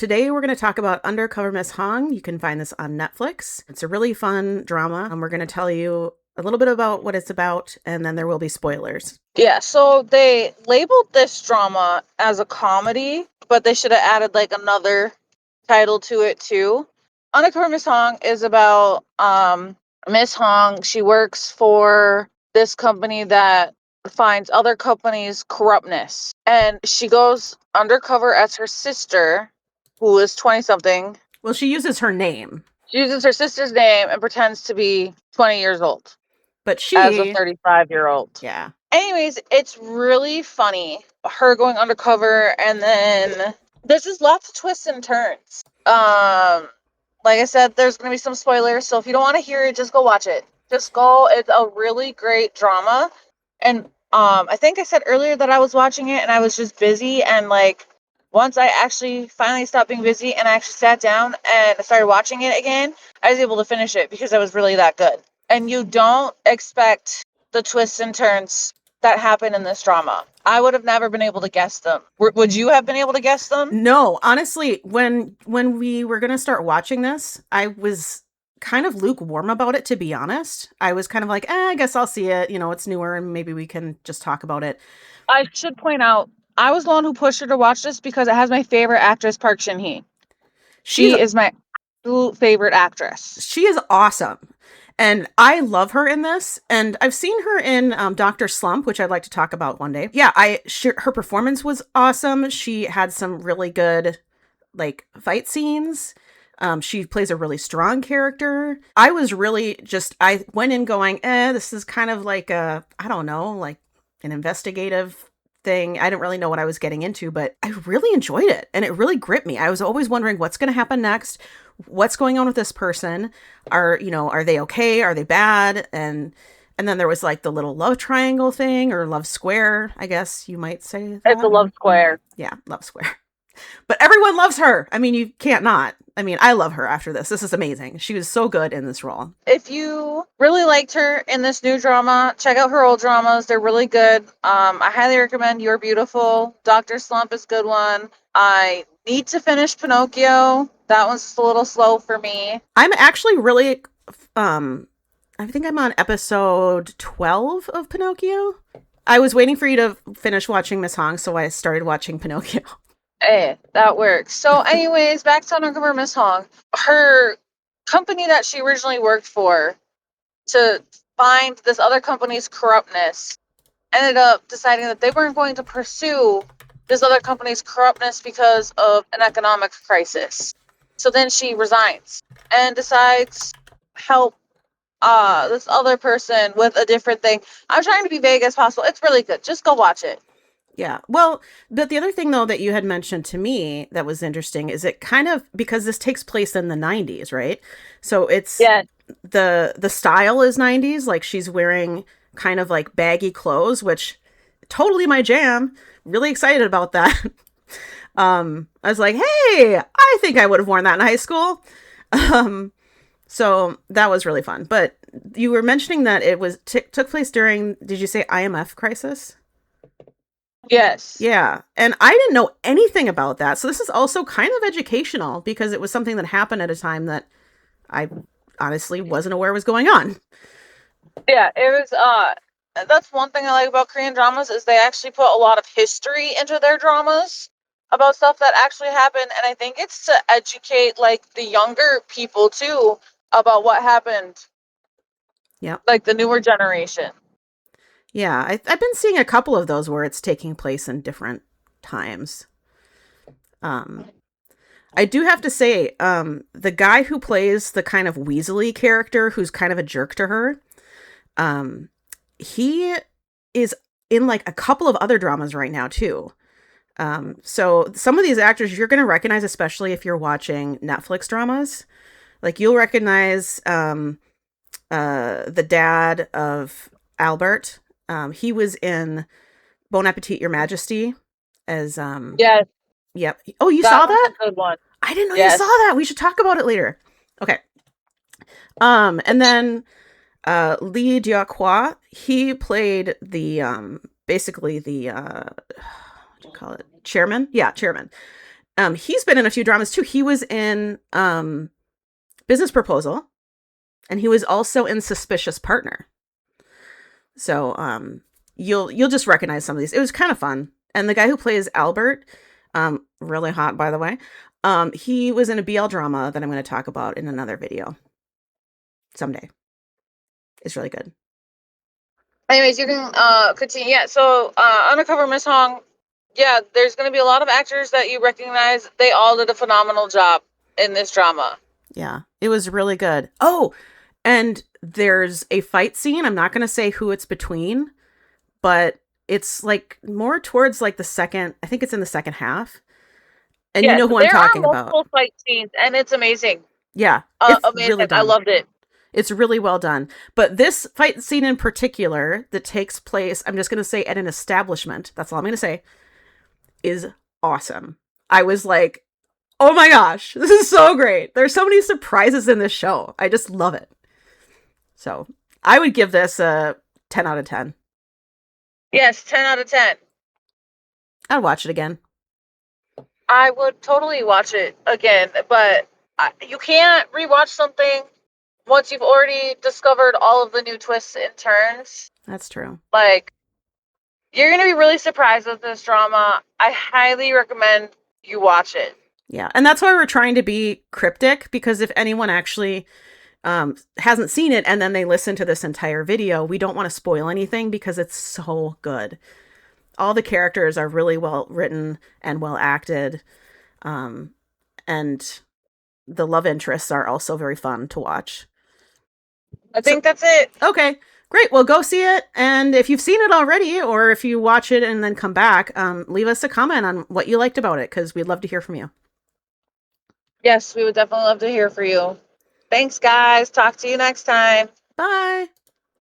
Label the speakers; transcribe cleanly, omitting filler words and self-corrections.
Speaker 1: today we're going to talk about Undercover Miss Hong. You can find this on Netflix. It's a really fun drama, and we're going to tell you a little bit about what it's about, and then there will be spoilers.
Speaker 2: Yeah, so they labeled this drama as a comedy, but they should have added like another title to it too. Undercover Miss Hong is about Miss Hong. She works for this company that finds other companies' corruptness. And she goes undercover as her sister, who is 20 something.
Speaker 1: Well, she uses her name,
Speaker 2: She uses her sister's name and pretends to be 20 years old
Speaker 1: but
Speaker 2: as a
Speaker 1: she,
Speaker 2: 35-year-old.
Speaker 1: yeah.
Speaker 2: Anyways, it's really funny. Her going undercover, and then there's just lots of twists and turns. Like I said, there's gonna be some spoilers, so if you don't want to hear it, just go watch it. Just go. It's a really great drama. And I think I said earlier that I was watching it and I was just busy, and like once I actually finally stopped being busy and I actually sat down and started watching it again, I was able to finish it because it was really that good. And you don't expect the twists and turns that happen in this drama. I would have never been able to guess them. Would you have been able to guess them?
Speaker 1: No, honestly, when we were going to start watching this, I was kind of lukewarm about it, to be honest. I was kind of like, I guess I'll see it. You know, it's newer and maybe we can just talk about it.
Speaker 2: I should point out, I was the one who pushed her to watch this because it has my favorite actress, Park Shin-hye.
Speaker 1: She's
Speaker 2: She is my absolute favorite actress.
Speaker 1: she is awesome. And I love her in this. And I've seen her in Dr. Slump, which I'd like to talk about one day. Yeah, her performance was awesome. She had some really good like fight scenes. She plays a really strong character. I was really I went in going, this is kind of like I don't know, like an investigative thing. I didn't really know what I was getting into, but I really enjoyed it and it really gripped me. I was always wondering what's going to happen next. What's going on with this person? Are they okay? Are they bad? And then there was like the little love triangle thing or love square, I guess you might say
Speaker 2: It's a
Speaker 1: that.
Speaker 2: love square.
Speaker 1: Yeah, love square. But everyone loves her. I mean, you can't not. I mean, I love her after this. This is amazing. She was so good in this role.
Speaker 2: If you really liked her in this new drama, check out her old dramas. They're really good. I highly recommend You're Beautiful. Dr. Slump is a good one. I need to finish Pinocchio. That one's just a little slow for me.
Speaker 1: I'm actually really I think I'm on episode 12 of Pinocchio. I was waiting for you to finish watching Miss Hong, so I started watching Pinocchio.
Speaker 2: Hey, that works. So, anyways, back to Undercover Miss Hong. Her company that she originally worked for to find this other company's corruptness ended up deciding that they weren't going to pursue this other company's corruptness because of an economic crisis. So then she resigns and decides to help this other person with a different thing. I'm trying to be vague as possible. It's really good. Just go watch it.
Speaker 1: Yeah. Well, but the other thing though that you had mentioned to me that was interesting is it kind of because this takes place in the 90s, right? So it's
Speaker 2: Yeah.
Speaker 1: the style is 90s, like she's wearing kind of like baggy clothes, which totally my jam. Really excited about that. I was like, "Hey, I think I would have worn that in high school." Um so that was really fun. But you were mentioning that it was took place during, did you say IMF crisis?
Speaker 2: Yes.
Speaker 1: Yeah. And I didn't know anything about that. So this is also kind of educational because it was something that happened at a time that I honestly wasn't aware was going on.
Speaker 2: Yeah, it was that's one thing I like about Korean dramas is they actually put a lot of history into their dramas about stuff that actually happened, and I think it's to educate like the younger people too about what happened,
Speaker 1: Yeah.
Speaker 2: like the newer generation.
Speaker 1: Yeah. I've been seeing a couple of those where it's taking place in different times. Um, I do have to say, the guy who plays the kind of Weasley character who's kind of a jerk to her, um, he is in like a couple of other dramas right now too. So some of these actors you're going to recognize, especially if you're watching Netflix dramas. Like you'll recognize the dad of Albert. He was in Bon Appetit, Your Majesty as
Speaker 2: Yes,
Speaker 1: yep. Oh, you
Speaker 2: that
Speaker 1: saw
Speaker 2: one's
Speaker 1: that?
Speaker 2: a good one.
Speaker 1: I didn't know you saw
Speaker 2: Yes.
Speaker 1: that. We should talk about it later. Okay. And then Lee Diaquois, he played the basically the what do you call it? Chairman? Yeah, chairman. He's been in a few dramas too. He was in Business Proposal, and he was also in Suspicious Partner. So you'll just recognize some of these. It was kind of fun. And the guy who plays Albert, really hot by the way, he was in a BL drama that I'm going to talk about in another video someday. It's really good.
Speaker 2: Anyways, you can continue. Yeah, so Undercover Miss Hong, yeah, there's going to be a lot of actors that you recognize. They all did a phenomenal job in this drama.
Speaker 1: Yeah, it was really good. Oh, and there's a fight scene. I'm not going to say who it's between, but it's like more towards like the second, I think it's in the second half. And you
Speaker 2: Yes,
Speaker 1: know who I'm
Speaker 2: there are
Speaker 1: talking about.
Speaker 2: multiple fight scenes, and it's amazing.
Speaker 1: Yeah, it's really
Speaker 2: Amazing. I
Speaker 1: done.
Speaker 2: loved it.
Speaker 1: It's really well done. But this fight scene in particular that takes place, I'm just going to say at an establishment, that's all I'm going to say, is awesome. I was like, oh my gosh, this is so great. There's so many surprises in this show. I just love it. So I would give this a 10 out of 10.
Speaker 2: Yes, 10 out of 10.
Speaker 1: I'd watch it again.
Speaker 2: I would totally watch it again, but you can't rewatch something once you've already discovered all of the new twists and turns.
Speaker 1: That's true.
Speaker 2: Like, you're going to be really surprised with this drama. I highly recommend you watch it.
Speaker 1: Yeah. And that's why we're trying to be cryptic, because if anyone actually hasn't seen it and then they listen to this entire video, we don't want to spoil anything because it's so good. All the characters are really well written and well acted. And the love interests are also very fun to watch.
Speaker 2: I
Speaker 1: So,
Speaker 2: think that's it.
Speaker 1: okay, great. Well, go see it. And if you've seen it already, or if you watch it and then come back, leave us a comment on what you liked about it, because we'd love to hear from you.
Speaker 2: Yes, we would definitely love to hear from you. Thanks, guys. Talk to you next time.
Speaker 1: Bye.